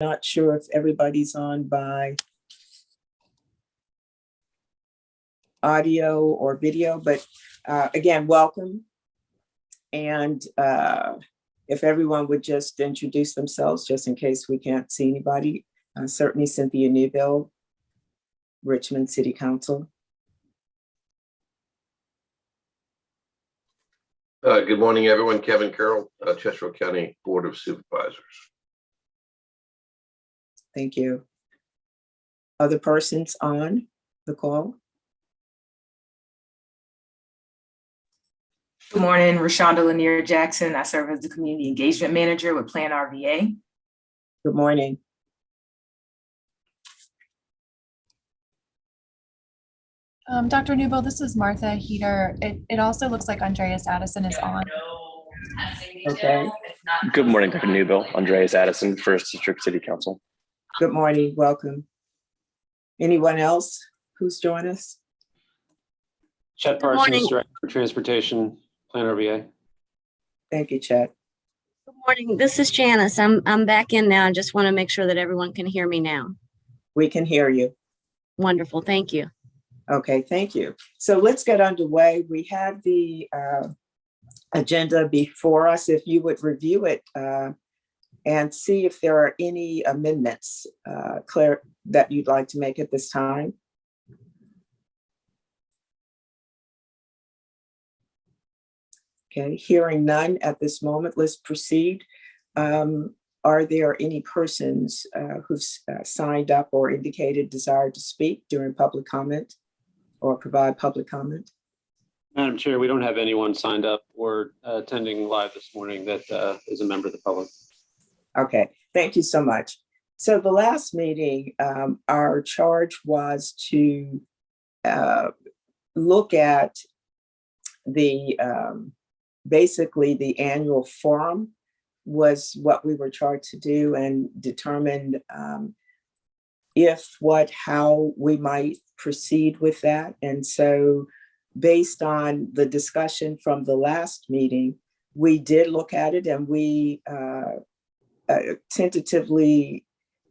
Not sure if everybody's on by audio or video, but again, welcome. And if everyone would just introduce themselves, just in case we can't see anybody. Certainly Cynthia Newbill, Richmond City Council. Good morning, everyone. Kevin Carroll, Chester County Board of Supervisors. Thank you. Other persons on the call? Good morning, Rashonda Lanier Jackson. I serve as the Community Engagement Manager with Plan RVA. Good morning. Dr. Newbill, this is Martha Heater. It also looks like Andreas Addison is on. Okay. Good morning, Dr. Newbill. Andreas Addison, First District City Council. Good morning. Welcome. Anyone else who's joined us? Chet Parsons, Director for Transportation, Plan RVA. Thank you, Chet. Good morning. This is Janice. I'm back in now. I just want to make sure that everyone can hear me now. We can hear you. Wonderful. Thank you. Okay, thank you. So let's get underway. We have the agenda before us. If you would review it and see if there are any amendments, Claire, that you'd like to make at this time. Okay, hearing none at this moment, let's proceed. Are there any persons who've signed up or indicated desire to speak during public comment or provide public comment? Madam Chair, we don't have anyone signed up or attending live this morning that is a member of the public. Okay, thank you so much. So the last meeting, our charge was to look at the basically the annual forum was what we were charged to do, and determine how we might proceed with that. And so based on the discussion from the last meeting, we did look at it, and we tentatively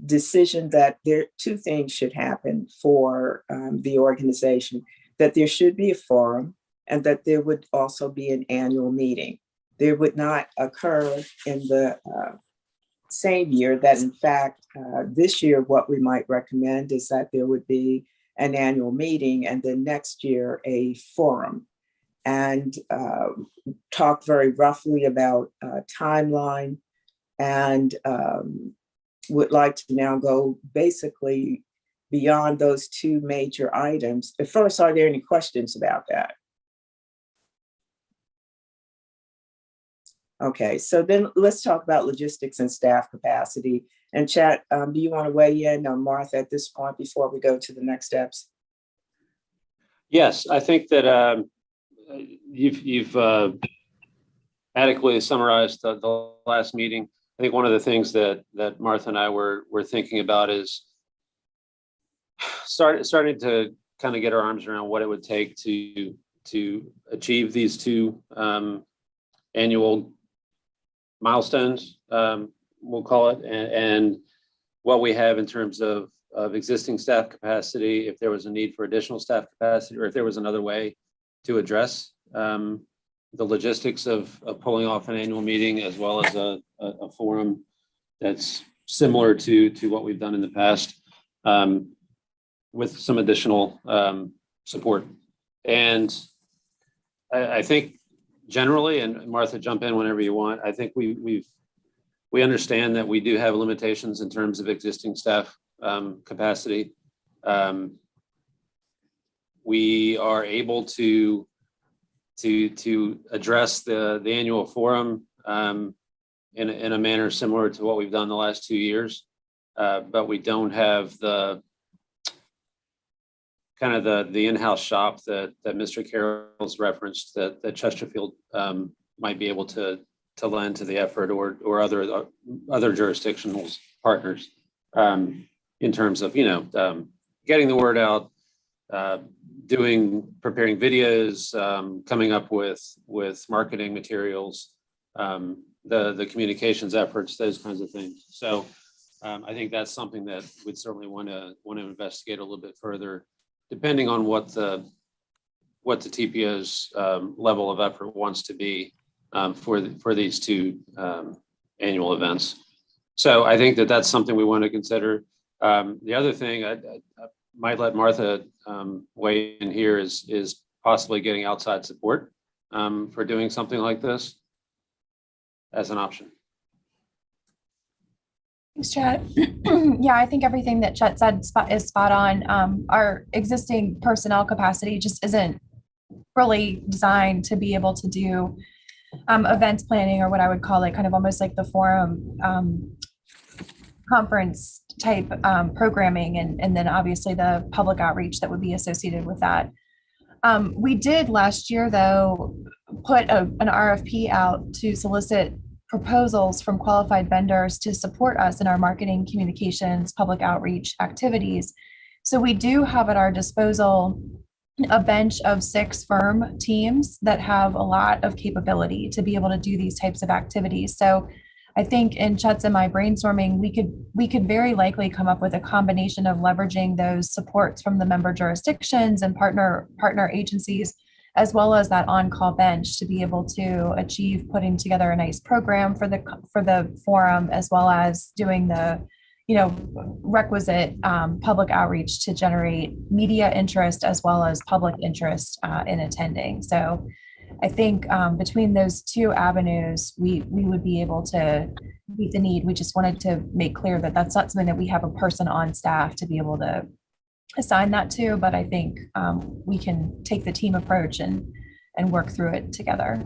decision that two things should happen for the organization, that there should be a forum and that there would also be an annual meeting. There would not occur in the same year. That in fact, this year, what we might recommend is that there would be an annual meeting and then next year a forum, and talk very roughly about timeline, and would like to now go basically beyond those two major items. At first, are there any questions about that? Okay, so then let's talk about logistics and staff capacity. And Chet, do you want to weigh in on Martha at this point before we go to the next steps? Yes, I think that you've adequately summarized the last meeting. I think one of the things that Martha and I were thinking about is starting to kind of get our arms around what it would take to achieve these two annual milestones, we'll call it, and what we have in terms of existing staff capacity, if there was a need for additional staff capacity, or if there was another way to address the logistics of pulling off an annual meeting, as well as a forum that's similar to what we've done in the past, with some additional support. And I think generally, and Martha, jump in whenever you want, I think we understand that we do have limitations in terms of existing staff capacity. We are able to address the annual forum in a manner similar to what we've done the last 2 years, but we don't have the kind of the in-house shop that Mr. Carroll's referenced that Chesterfield might be able to lend to the effort, or other jurisdictional partners, in terms of getting the word out, preparing videos, coming up with marketing materials, the communications efforts, those kinds of things. So I think that's something that we'd certainly want to investigate a little bit further, depending on what the TPO's level of effort wants to be for these two annual events. So I think that that's something we want to consider. The other thing I might let Martha weigh in here is possibly getting outside support for doing something like this as an option. Thanks, Chet. Yeah, I think everything that Chet said is spot on. Our existing personnel capacity just isn't really designed to be able to do events planning, or what I would call it, kind of almost like the forum conference type programming, and then obviously the public outreach that would be associated with that. We did last year, though, put an RFP out to solicit proposals from qualified vendors to support us in our marketing, communications, public outreach activities. So we do have at our disposal a bench of 6 firm teams that have a lot of capability to be able to do these types of activities. So I think in Chet's and my brainstorming, we could very likely come up with a combination of leveraging those supports from the member jurisdictions and partner agencies, as well as that on-call bench, to be able to achieve putting together a nice program for the forum, as well as doing the requisite public outreach to generate media interest as well as public interest in attending. So I think between those two avenues, we would be able to meet the need. We just wanted to make clear that that's not something that we have a person on staff to be able to assign that to, but I think we can take the team approach and work through it together.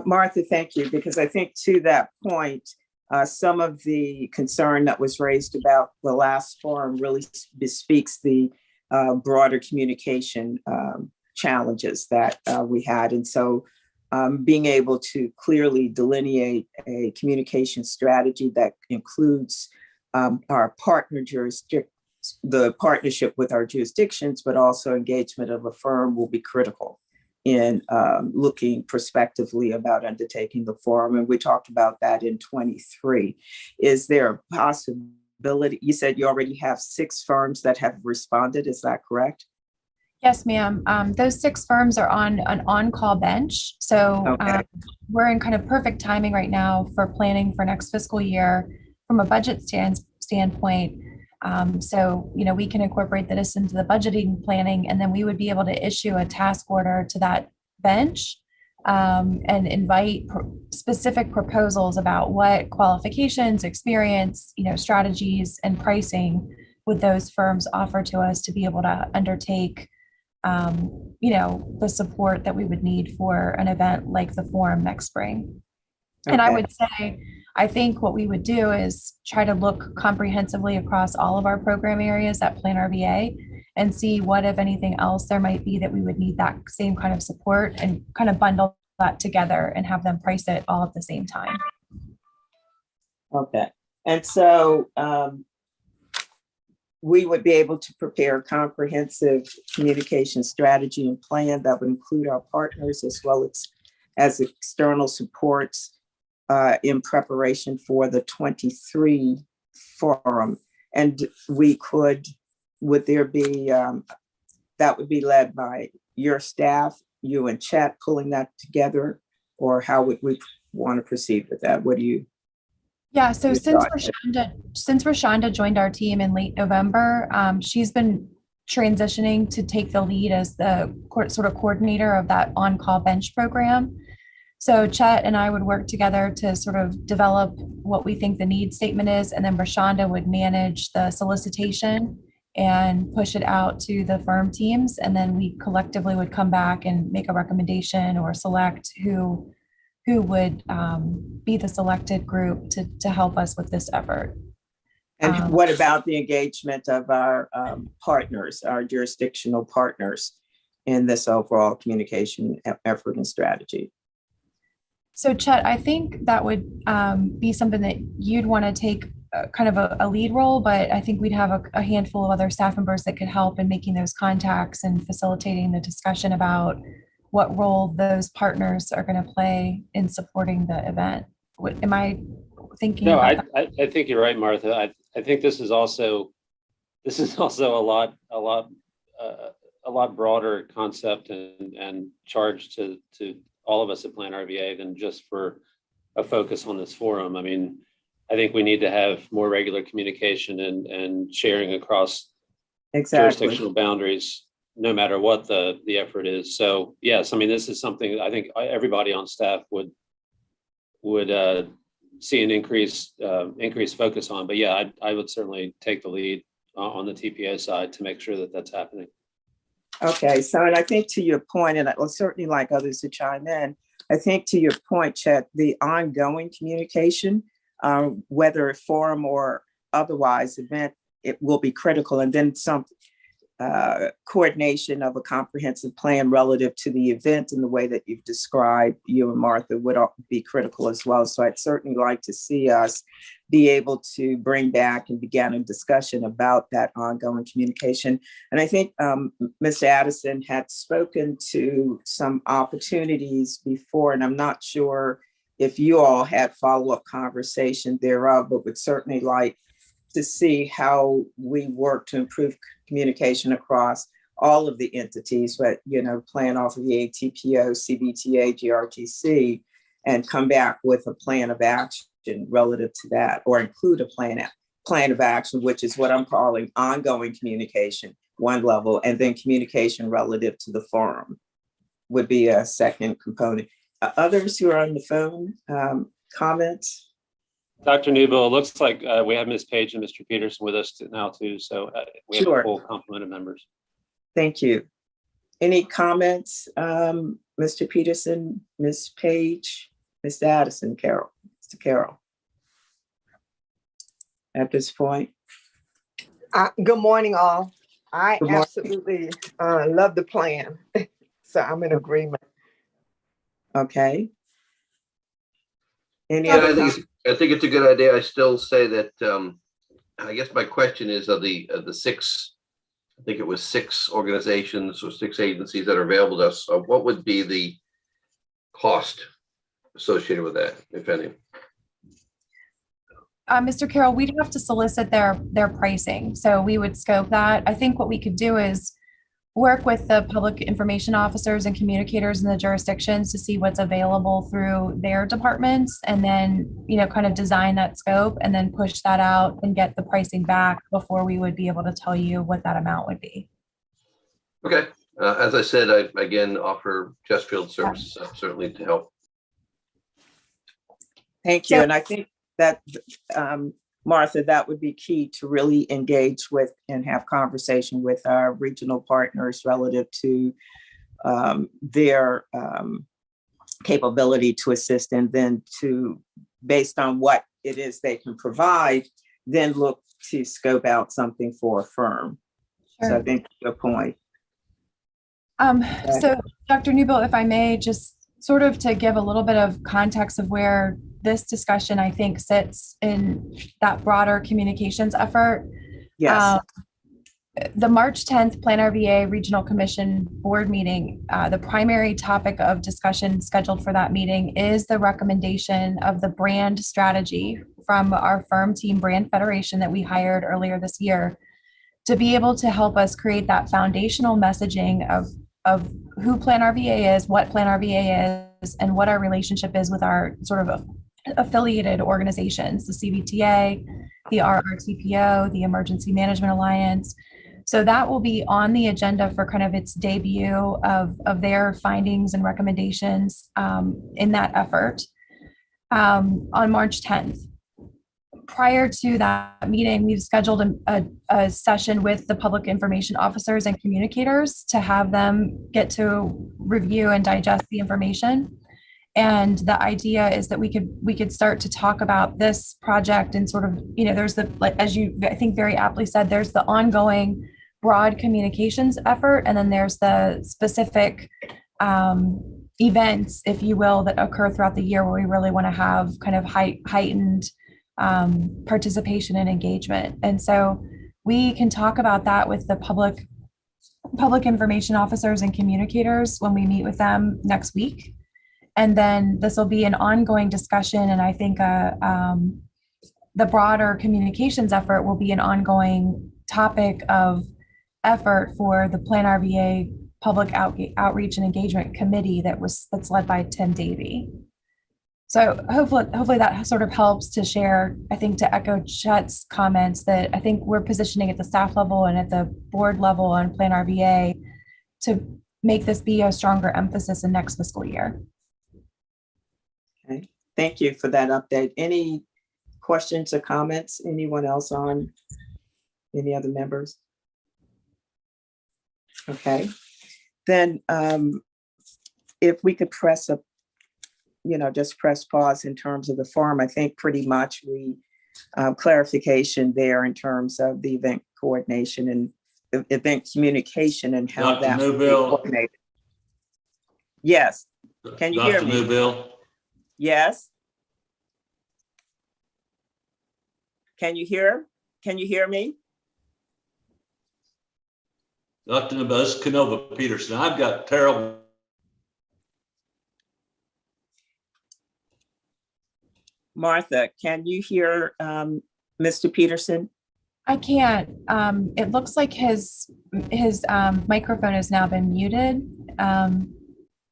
Martha, thank you, because I think to that point, some of the concern that was raised about the last forum really bespeaks the broader communication challenges that we had. And so being able to clearly delineate a communication strategy that includes our partner jurisdiction, the partnership with our jurisdictions, but also engagement of a firm will be critical in looking prospectively about undertaking the forum. And we talked about that in 23. Is there a possibility? You said you already have 6 firms that have responded. Is that correct? Yes, ma'am. Those 6 firms are on an on-call bench. So Okay. We're in kind of perfect timing right now for planning for next fiscal year from a budget standpoint. So, we can incorporate this into the budgeting planning, and then we would be able to issue a task order to that bench and invite specific proposals about what qualifications, experience, strategies, and pricing would those firms offer to us to be able to undertake, the support that we would need for an event like the forum next spring. And I Okay. would say, I think what we would do is try to look comprehensively across all of our program areas at Plan RVA and see what, if anything else, there might be that we would need that same kind of support, and kind of bundle that together and have them price it all at the same time. Okay. And so we would be able to prepare a comprehensive communication strategy and plan that would include our partners as well as external supports in preparation for the 23 forum. And would there be, that would be led by your staff, you and Chet pulling that together, or how would we want to proceed with that? What do you? Yeah, so Your since thoughts? Rashonda joined our team in late November, she's been transitioning to take the lead as the sort of coordinator of that on-call bench program. So Chet and I would work together to sort of develop what we think the need statement is, and then Rashonda would manage the solicitation and push it out to the firm teams, and then we collectively would come back and make a recommendation or select who would be the selected group to help us with this effort. And what about the engagement of our partners, our jurisdictional partners in this overall communication effort and strategy? So Chet, I think that would be something that you'd want to take kind of a lead role, but I think we'd have a handful of other staff members that could help in making those contacts and facilitating the discussion about what role those partners are going to play in supporting the event. thinking No, about I think you're right, Martha. I think this is also a lot broader concept and charge to all of us at Plan RVA than just for a focus on this forum. I mean, I think we need to have more regular communication and sharing across Exactly. jurisdictional boundaries, no matter what the effort is. So yes, I mean, this is something I think everybody on staff would see an increased focus on. But yeah, I would certainly take the lead on the TPO side to make sure that that's happening. Okay, so and I think to your point, and I will certainly like others to chime in, I think to your point, Chet, the ongoing communication, whether a forum or otherwise event, it will be critical. And then some coordination of a comprehensive plan relative to the event in the way that you've described, you and Martha, would be critical as well. So I'd certainly like to see us be able to bring back and begin a discussion about that ongoing communication. And I think Mr. Addison had spoken to some opportunities before, and I'm not sure if you all had follow-up conversation thereof, but would certainly like to see how we work to improve communication across all of the entities, but, plan off of the ATPO, CBTA, GRTC, and come back with a plan of action relative to that, or include a plan of action, which is what I'm calling ongoing communication, one level, and then communication relative to the forum would be a second component. Others who are on the phone, comments? Dr. Newbill, it looks like we have Ms. Page and Mr. Peterson with us now too. So we have Sure. a full complement of members. Thank you. Any comments, Mr. Peterson, Ms. Page, Mr. Addison, Mr. Carroll? At this point? Good morning, all. I Good morning. absolutely love the plan. So I'm in agreement. Okay. Any Yeah, other I think it's a good idea. I still say that, I guess my question is of the six, I think it was 6 organizations or 6 agencies that are available to us, what would be the cost associated with that, if any? Mr. Carroll, we'd have to solicit their pricing. So we would scope that. I think what we could do is work with the public information officers and communicators in the jurisdictions to see what's available through their departments, and then, kind of design that scope and then push that out and get the pricing back before we would be able to tell you what that amount would be. Okay. As I said, I again offer Chesterfield services certainly to help. Thank you. So- And I think that, Martha, that would be key to really engage with and have conversation with our regional partners relative to their capability to assist, and then to, based on what it is they can provide, then look to scope out something for a firm. So I Sure. think your point. So Dr. Newbill, if I may, just sort of to give a little bit of context of where this discussion, I think, sits in that broader communications effort. Yes. The March 10th Plan RVA Regional Commission Board meeting, the primary topic of discussion scheduled for that meeting is the recommendation of the brand strategy from our firm Team Brand Federation that we hired earlier this year, to be able to help us create that foundational messaging of who Plan RVA is, what Plan RVA is, and what our relationship is with our sort of affiliated organizations, the CBTA, the RRTPO, the Emergency Management Alliance. So that will be on the agenda for kind of its debut of their findings and recommendations in that effort on March 10th. Prior to that meeting, we've scheduled a session with the public information officers and communicators to have them get to review and digest the information. And the idea is that we could start to talk about this project and sort of, there's the, like, as you, I think, very aptly said, there's the ongoing broad communications effort, and then there's the specific events, if you will, that occur throughout the year where we really want to have kind of heightened participation and engagement. And so we can talk about that with the public information officers and communicators when we meet with them next week. And then this will be an ongoing discussion, and I think the broader communications effort will be an ongoing topic of effort for the Plan RVA Public Outreach and Engagement Committee that's led by Tim Davey. So hopefully that sort of helps to share, I think, to echo Chet's comments, that I think we're positioning at the staff level and at the board level on Plan RVA to make this be a stronger emphasis in next fiscal year. Okay, thank you for that update. Any questions or comments? Anyone else on any other members? Okay, then if we could press a, just press pause in terms of the forum. I think pretty much we clarification there in terms of the event coordination and the event communication and how Dr. that will be Newbill? coordinated. Yes, can you hear Dr. me? Newbill? Yes. Can you hear me? Dr. Newbill, this is Canova Peterson. I've got terrible. Martha, can you hear Mr. Peterson? I can't. It looks like his microphone has now been muted. I'm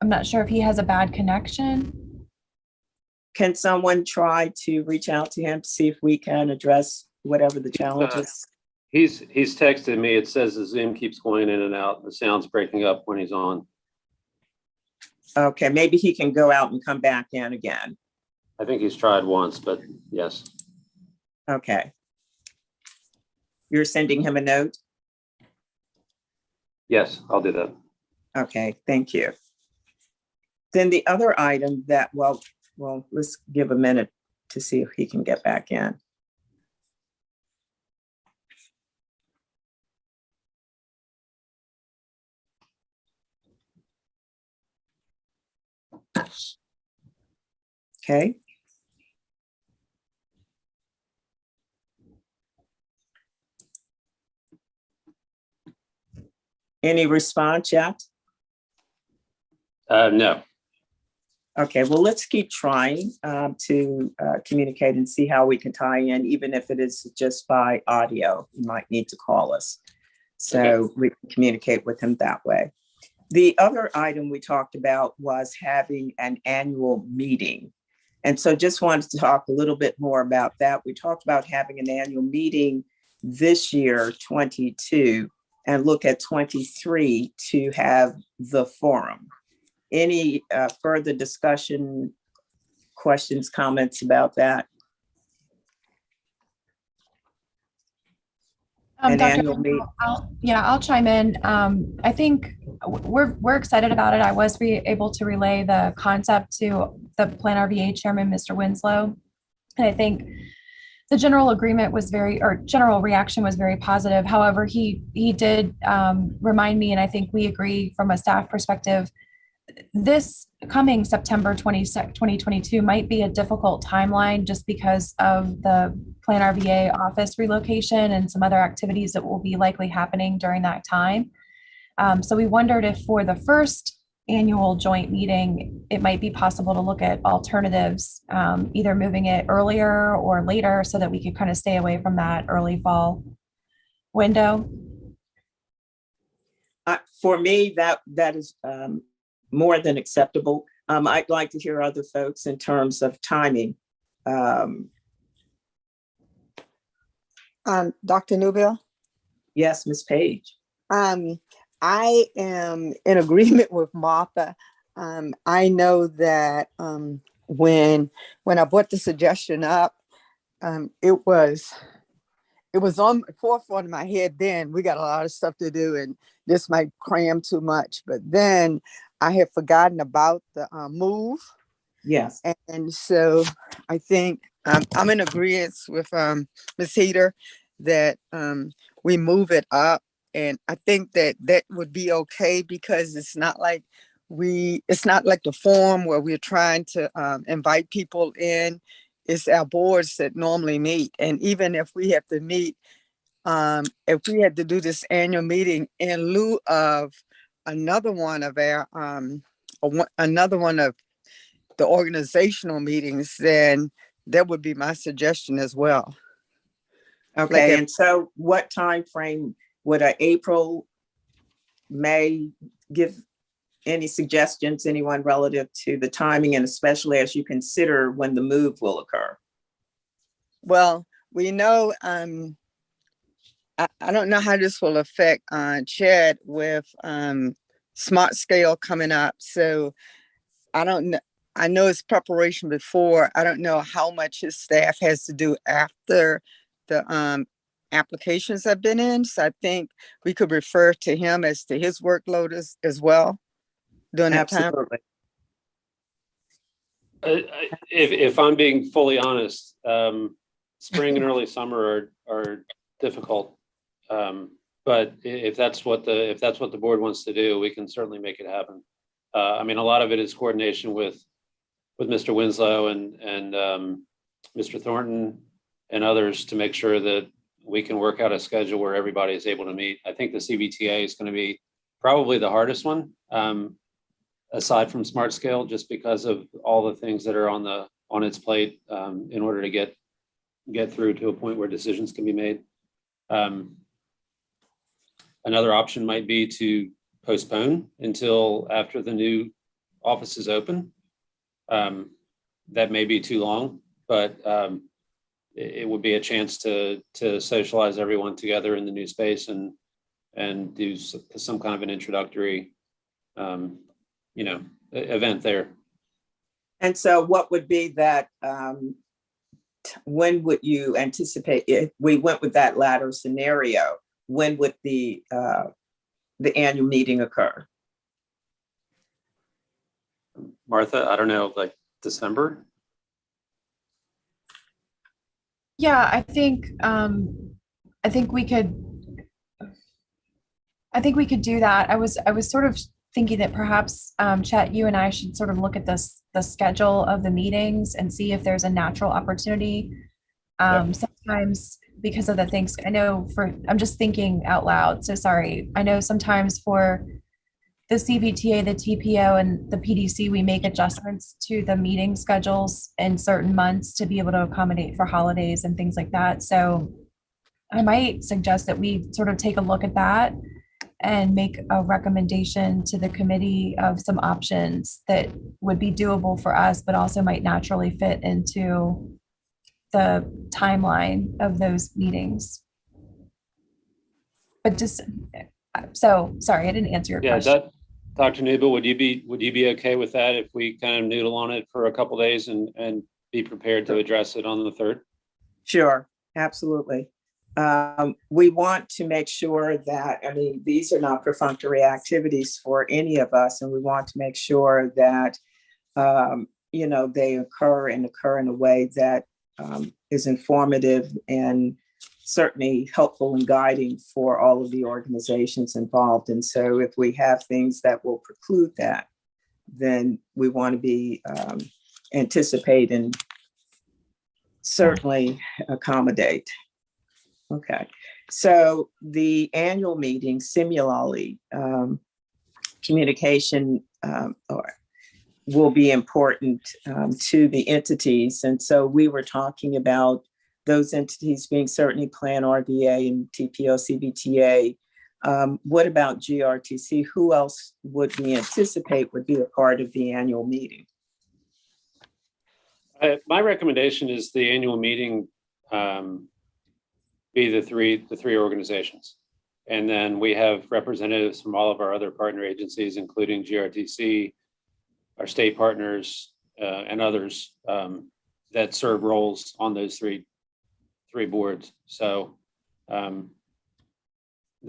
not sure if he has a bad connection. Can someone try to reach out to him to see if we can address whatever the challenge is? He's texted me. It says the Zoom keeps going in and out. The sound's breaking up when he's on. Okay, maybe he can go out and come back in again. I think he's tried once, but yes. Okay. You're sending him a note? Yes, I'll do that. Okay, thank you. Then the other item that, well, let's give a minute to see if he can get back in. Okay. Any response yet? No. Okay, well, let's keep trying to communicate and see how we can tie in, even if it is just by audio. You might need to call us. So we can communicate with him that way. The other item we talked about was having an annual meeting. And so just wanted to talk a little bit more about that. We talked about having an annual meeting this year, 22, and look at 23 to have the forum. Any further discussion, questions, comments about that? An Dr. annual meeting. I'll chime in. I think we're excited about it. I was able to relay the concept to the Plan RVA chairman, Mr. Winslow. And I think the general agreement was general reaction was very positive. However, he did remind me, and I think we agree from a staff perspective, this coming September 22nd, 2022 might be a difficult timeline just because of the Plan RVA office relocation and some other activities that will be likely happening during that time. So we wondered if for the first annual joint meeting, it might be possible to look at alternatives, either moving it earlier or later so that we could kind of stay away from that early fall window. For me, that is more than acceptable. I'd like to hear other folks in terms of timing. Dr. Newbill? Yes, Ms. Page. I am in agreement with Martha. I know that when I brought the suggestion up, it was on the forefront of my head then. We got a lot of stuff to do and this might cram too much. But then I had forgotten about the move. Yes. And so I think I'm in agreement with Ms. Heater that we move it up. And I think that would be okay because it's not like the forum where we're trying to invite people in. It's our boards that normally meet. And even if we have to meet, if we had to do this annual meeting in lieu of another one of our, another one of the organizational meetings, then that would be my suggestion as well. Okay, if- and so what time frame would a April, May give any suggestions, anyone relative to the timing, and especially as you consider when the move will occur? Well, we know, I don't know how this will affect Chad with Smart Scale coming up. So I don't know. I know it's preparation before. I don't know how much his staff has to do after the applications have been in. So I think we could refer to him as to his workload as well during that time. Absolutely. If I'm being fully honest, spring and early summer are difficult. But if that's what the board wants to do, we can certainly make it happen. I mean, a lot of it is coordination with Mr. Winslow and Mr. Thornton and others to make sure that we can work out a schedule where everybody is able to meet. I think the CBTA is going to be probably the hardest one, aside from Smart Scale, just because of all the things that are on its plate in order to get through to a point where decisions can be made. Another option might be to postpone until after the new office is open. That may be too long, but it would be a chance to socialize everyone together in the new space and do some kind of an introductory, event there. And so what would be that, when would you anticipate, if we went with that latter scenario, when would the annual meeting occur? Martha, I don't know, like December? Yeah, I think we could do that. I was sort of thinking that perhaps, Chet, you and I should sort of look at the schedule of the meetings and see if there's a natural opportunity. Sometimes because of the things, I'm just thinking out loud, so sorry. I know sometimes for the CVTA, the TPO, and the PDC, we make adjustments to the meeting schedules in certain months to be able to accommodate for holidays and things like that. So I might suggest that we sort of take a look at that and make a recommendation to the committee of some options that would be doable for us, but also might naturally fit into the timeline of those meetings. But just, so sorry, I didn't answer your question. Dr. Newbill, would you be okay with that if we kind of noodle on it for a couple of days and be prepared to address it on the 3rd? Sure, absolutely. We want to make sure that, these are not perfunctory activities for any of us, and we want to make sure that, they occur in a way that is informative and certainly helpful and guiding for all of the organizations involved. And so if we have things that will preclude that, then we want to be anticipate and certainly accommodate. Okay, so the annual meeting, similarly, communication will be important to the entities. And so we were talking about those entities being certainly Plan RVA and TPO CBTA. What about GRTC? Who else would we anticipate would be a part of the annual meeting? My recommendation is the annual meeting be the three organizations. And then we have representatives from all of our other partner agencies, including GRTC, our state partners, and others that serve roles on those three boards. So the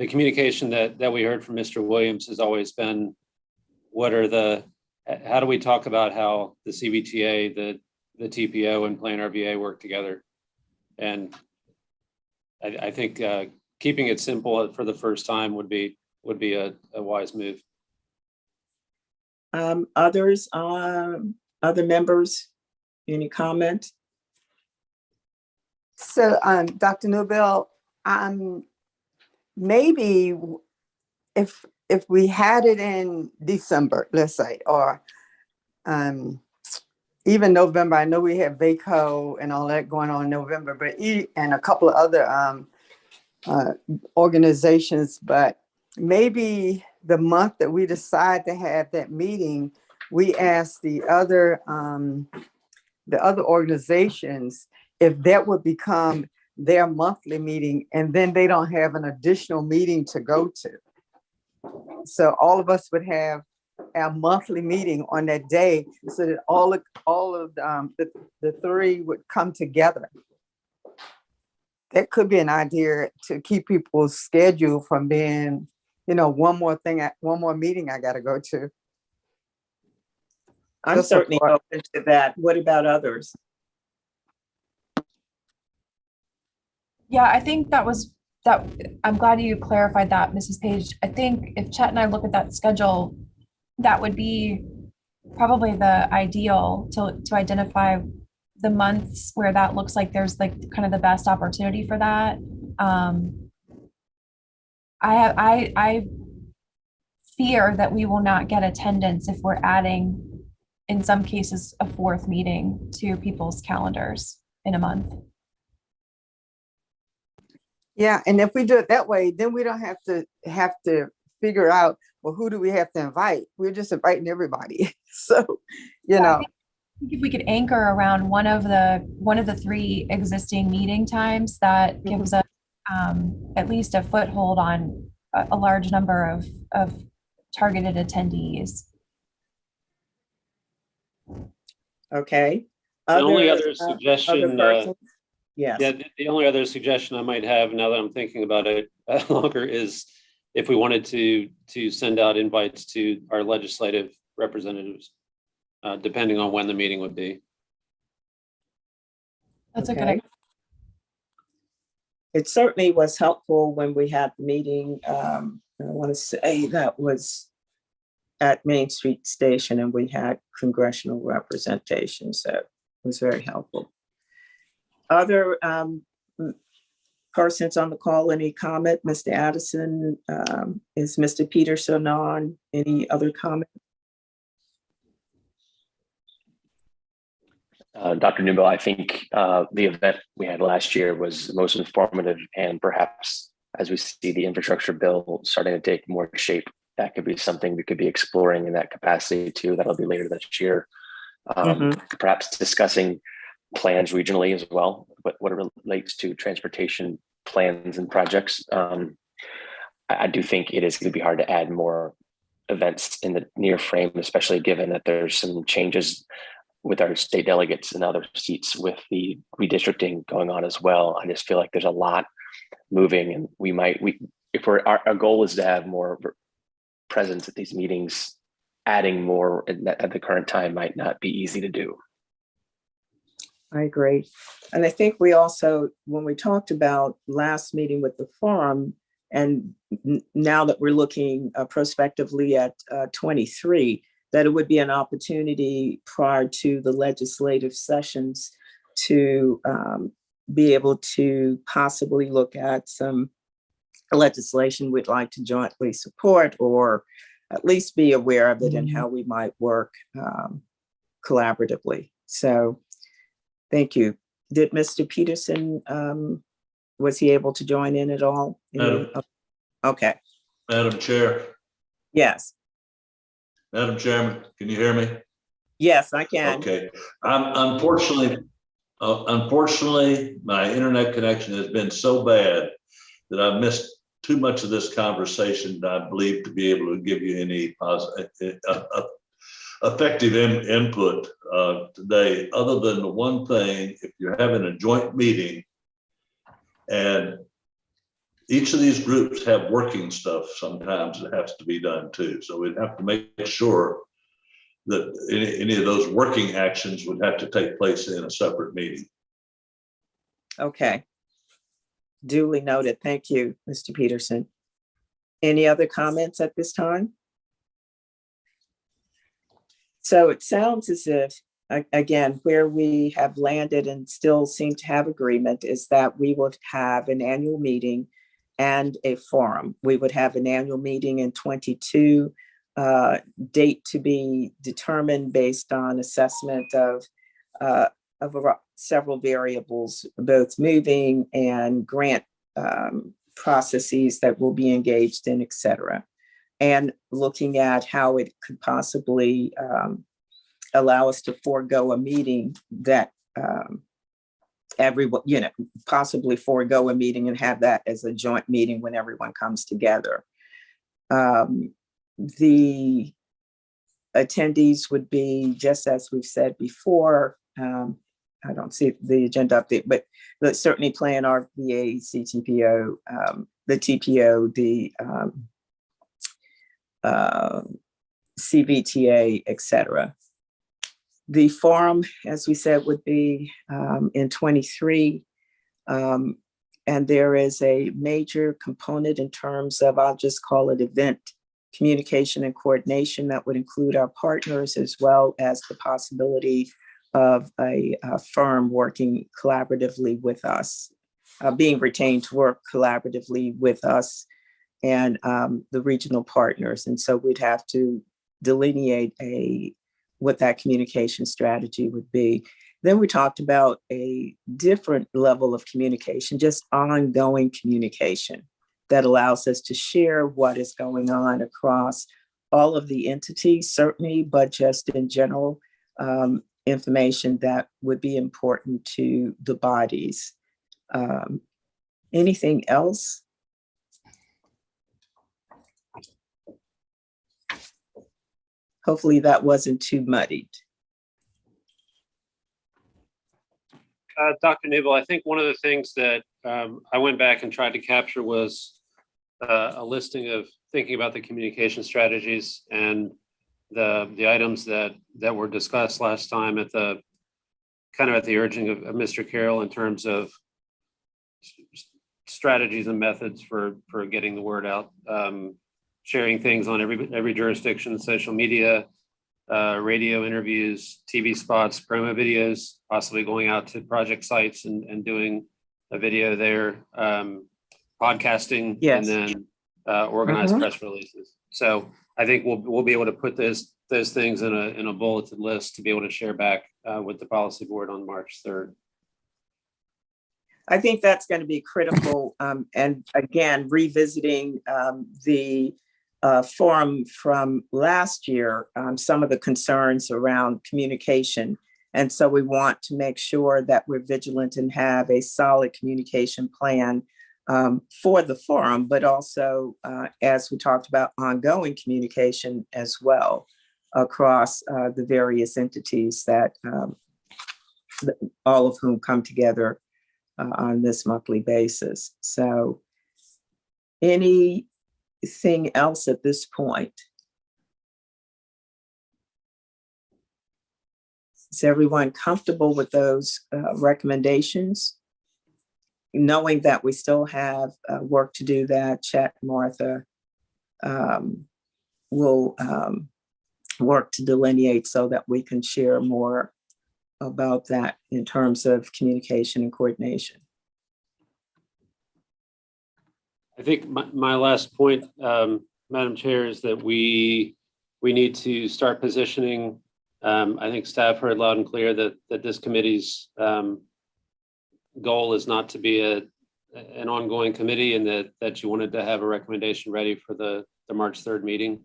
communication that we heard from Mr. Williams has always been, how do we talk about how the CBTA, the TPO and Plan RVA work together? And I think keeping it simple for the first time would be a wise move. Others, other members, any comment? So, Dr. Newbill, maybe if we had it in December, let's say, or even November, I know we have VACO and all that going on in November, but and a couple of other organizations, but maybe the month that we decide to have that meeting, we ask the other organizations if that would become their monthly meeting, and then they don't have an additional meeting to go to. So all of us would have our monthly meeting on that day, so that all of the three would come together. That could be an idea to keep people's schedule from being, one more meeting I got to go to. I'm Just a certainly thought. open to that. What about others? Yeah, I think that I'm glad you clarified that, Mrs. Page. I think if Chet and I look at that schedule, that would be probably the ideal to identify the months where that looks like there's like kind of the best opportunity for that. I fear that we will not get attendance if we're adding, in some cases, a fourth meeting to people's calendars in a month. Yeah, and if we do it that way, then we don't have to figure out, well, who do we have to invite? We're just inviting everybody. So, I think if we could anchor around one of the three existing meeting times, that gives us at least a foothold on a large number of targeted attendees. Okay. The only Other, other suggestion, persons? Yes. yeah, the only other suggestion I might have now that I'm thinking about it longer is if we wanted to send out invites to our legislative representatives, depending on when the meeting would be. That's a good Okay. idea. It certainly was helpful when we had the meeting. I want to say that was at Main Street Station, and we had congressional representation, so it was very helpful. Other persons on the call, any comment? Mr. Addison, is Mr. Peterson on? Any other comment? Dr. Newbill, I think the event we had last year was most informative, and perhaps as we see the infrastructure bill starting to take more shape, that could be something we could be exploring in that capacity too. That'll be later this year. Perhaps discussing plans regionally as well, but what it relates to transportation plans and projects. I do think it is going to be hard to add more events in the near frame, especially given that there's some changes with our state delegates and other seats with the redistricting going on as well. I just feel like there's a lot moving, and if our goal is to have more presence at these meetings, adding more at the current time might not be easy to do. I agree. And I think we also, when we talked about last meeting with the forum, and now that we're looking prospectively at 23, that it would be an opportunity prior to the legislative sessions to be able to possibly look at some legislation we'd like to jointly support, or at least be aware of it and how we might work collaboratively. So thank you. Did Mr. Peterson, was he able to join in at all? Okay. Madam Chair, Yes. Madam Chairman, can you hear me? Yes, I can. Okay. Unfortunately, my internet connection has been so bad that I've missed too much of this conversation that I believe to be able to give you any effective input today, other than the one thing: if you're having a joint meeting and each of these groups have working stuff, sometimes it has to be done too. So we'd have to make sure that any of those working actions would have to take place in a separate meeting. Okay. Duly noted. Thank you, Mr. Peterson. Any other comments at this time? So it sounds as if, again, where we have landed and still seem to have agreement is that we would have an annual meeting and a forum. We would have an annual meeting in 22 date to be determined based on assessment of several variables, both moving and grant processes that will be engaged in, et cetera. And looking at how it could possibly allow us to forego a meeting that everyone, possibly forego a meeting and have that as a joint meeting when everyone comes together. The attendees would be, just as we've said before, I don't see the agenda update, but let's certainly plan our VA, CTPO, the TPO, the CVTA, et cetera. The forum, as we said, would be in 23. And there is a major component in terms of, I'll just call it event communication and coordination that would include our partners, as well as the possibility of a firm working collaboratively with us, being retained to work collaboratively with us and the regional partners. And so we'd have to delineate what that communication strategy would be. Then we talked about a different level of communication, just ongoing communication that allows us to share what is going on across all of the entities, certainly, but just in general, information that would be important to the bodies. Anything else? Hopefully that wasn't too muddied. Dr. Newell, I think one of the things that I went back and tried to capture was a listing of thinking about the communication strategies and the items that were discussed last time at the urging of Mr. Carroll in terms of strategies and methods for getting the word out, sharing things on every jurisdiction, social media, radio interviews, TV spots, promo videos, possibly going out to project sites and doing a video there, podcasting, Yes. and then organized press releases. So I think we'll be able to put those things in a bulleted list to be able to share back with the policy board on March 3rd. I think that's going to be critical. And again, revisiting the forum from last year, some of the concerns around communication. And so we want to make sure that we're vigilant and have a solid communication plan for the forum, but also, as we talked about, ongoing communication as well across the various entities that all of whom come together on this monthly basis. So anything else at this point? Is everyone comfortable with those recommendations? Knowing that we still have work to do, that Chet and Martha will work to delineate so that we can share more about that in terms of communication and coordination. I think my last point, Madam Chair, is that we need to start positioning. I think staff heard loud and clear that this committee's goal is not to be an ongoing committee, and that you wanted to have a recommendation ready for the March 3rd meeting.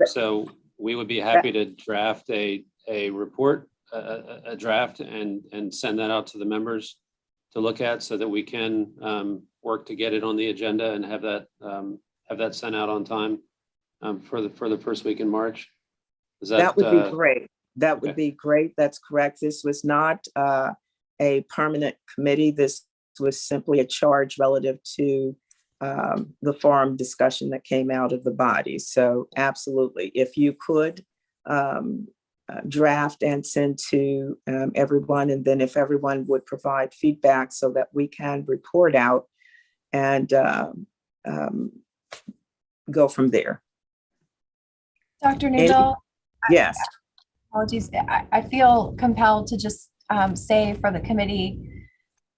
So we would be happy to draft a report, a draft, and send that out to the members to look at so that we can work to get it on the agenda and have that sent out on time for the first week in March. That would be great. That would be great. That's correct. This was not a permanent committee. This was simply a charge relative to the forum discussion that came out of the body. So absolutely, if you could draft and send to everyone, and then if everyone would provide feedback so that we can report out and go from there. Dr. Newell? Yes. Apologies. I feel compelled to just say for the committee,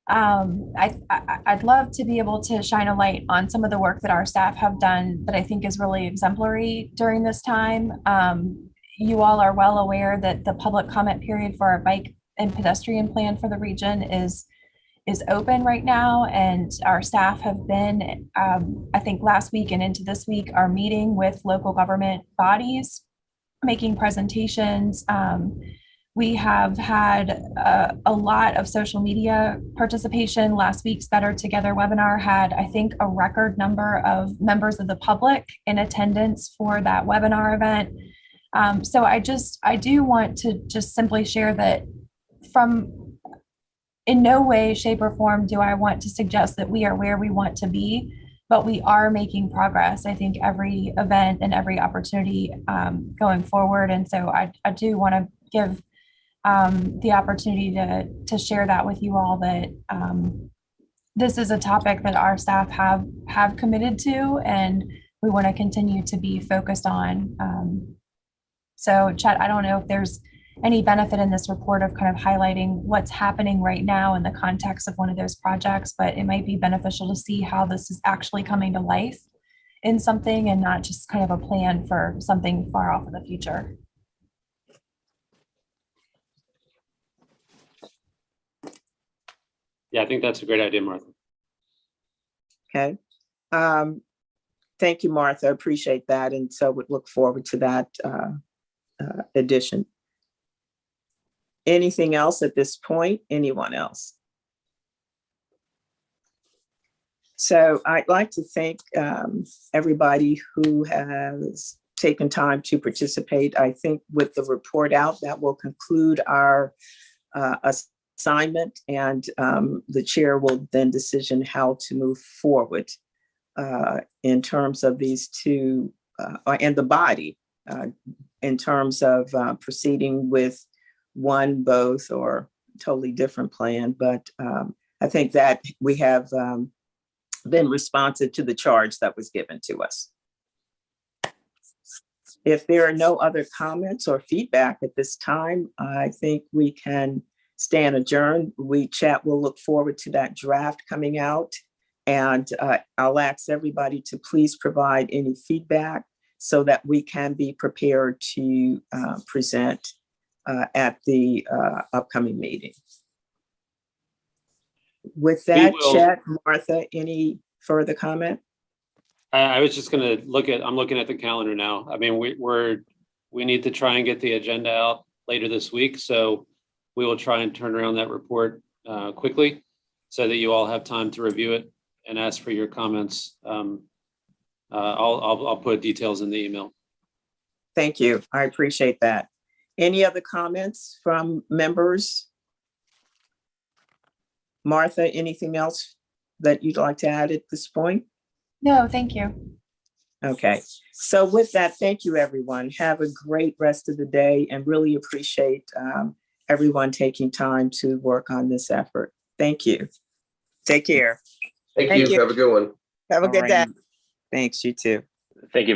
I'd love to be able to shine a light on some of the work that our staff have done that I think is really exemplary during this time. You all are well aware that the public comment period for our bike and pedestrian plan for the region is open right now, and our staff have been, I think last week and into this week, are meeting with local government bodies, making presentations. We have had a lot of social media participation. Last week's Better Together webinar had, I think, a record number of members of the public in attendance for that webinar event. So I do want to just simply share that in no way, shape, or form do I want to suggest that we are where we want to be, but we are making progress. I think every event and every opportunity going forward. And so I do want to give the opportunity to share that with you all, that this is a topic that our staff have committed to, and we want to continue to be focused on. So Chet, I don't know if there's any benefit in this report of kind of highlighting what's happening right now in the context of one of those projects, but it might be beneficial to see how this is actually coming to life in something and not just kind of a plan for something far off in the future. Yeah, I think that's a great idea, Martha. Okay. Thank you, Martha. I appreciate that. And so would look forward to that addition. Anything else at this point? Anyone else? So I'd like to thank everybody who has taken time to participate. I think with the report out, that will conclude our assignment, and the chair will then decision how to move forward in terms of these two, and the body in terms of proceeding with one, both, or totally different plan. But I think that we have been responsive to the charge that was given to us. If there are no other comments or feedback at this time, I think we can stand adjourned. Chat will look forward to that draft coming out. And I'll ask everybody to please provide any feedback so that we can be prepared to present at the upcoming meeting. With that, Chet, Martha, any further comment? I was just going to I'm looking at the calendar now. I mean, we need to try and get the agenda out later this week. So we will try and turn around that report quickly so that you all have time to review it and ask for your comments. I'll put details in the email. Thank you. I appreciate that. Any other comments from members? Martha, anything else that you'd like to add at this point? No, thank you. Okay, so with that, thank you, everyone. Have a great rest of the day, and really appreciate everyone taking time to work on this effort. Thank you. Take care. Thank you. Have a good one. Have a good day. Thanks, you too. Thank you.